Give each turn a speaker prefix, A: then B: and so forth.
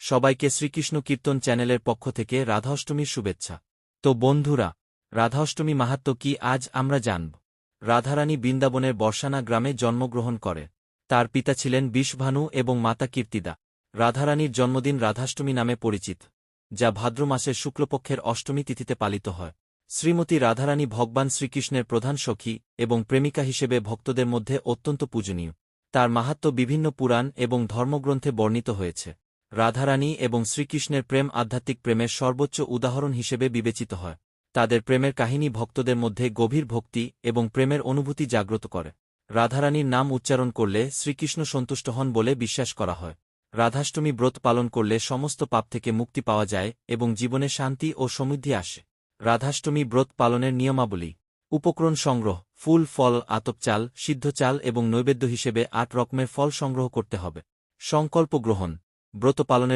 A: সবাইকে শ্রীকৃষ্ণ কীর্তন চ্যানেলের পক্ষ থেকে রাধাষ্টমীর শুভেচ্ছা। তো বন্ধুরা, রাধাষ্টমী মাহাত্ম্য কি আজ আমরা জানব। রাধারানী বৃন্দাবনের বর্ষানা গ্রামে জন্মগ্রহণ করে। তার পিতা ছিলেন বিষভানু এবং মাতা কীর্তিদা। রাধারানীর জন্মদিন রাধাষ্টমী নামে পরিচিত, যা ভাদ্র মাসের শুক্লপক্ষের অষ্টমী তিথিতে পালিত হয়। শ্রীমতী রাধারানী ভগবান শ্রীকৃষ্ণের প্রধান সখী এবং প্রেমিকা হিসেবে ভক্তদের মধ্যে অত্যন্ত পূজনীয়। তার মাহাত্ম্য বিভিন্ন পুরাণ এবং ধর্মগ্রন্থে বর্ণিত হয়েছে। রাধারানী এবং শ্রীকৃষ্ণের প্রেম আধ্যাত্মিক প্রেমের সর্বোচ্চ উদাহরণ হিসেবে বিবেচিত হয়। তাদের প্রেমের কাহিনী ভক্তদের মধ্যে গভীর ভক্তি এবং প্রেমের অনুভূতি জাগ্রত করে। রাধারানীর নাম উচ্চারণ করলে শ্রীকৃষ্ণ সন্তুষ্ট হন বলে বিশ্বাস করা হয়। রাধাষ্টমী ব্রত পালন করলে সমস্ত পাপ থেকে মুক্তি পাওয়া যায় এবং জীবনে শান্তি ও সমৃদ্ধি আসে। রাধাষ্টমী ব্রত পালনের নিয়মাবলী: উপকরণ সংগ্রহ: ফুল, ফল, আতপ চাল, সিদ্ধ চাল এবং নৈবেদ্য হিসেবে 8 রকমের ফল সংগ্রহ করতে হবে। সংকল্প গ্রহণ: ব্রত পালনের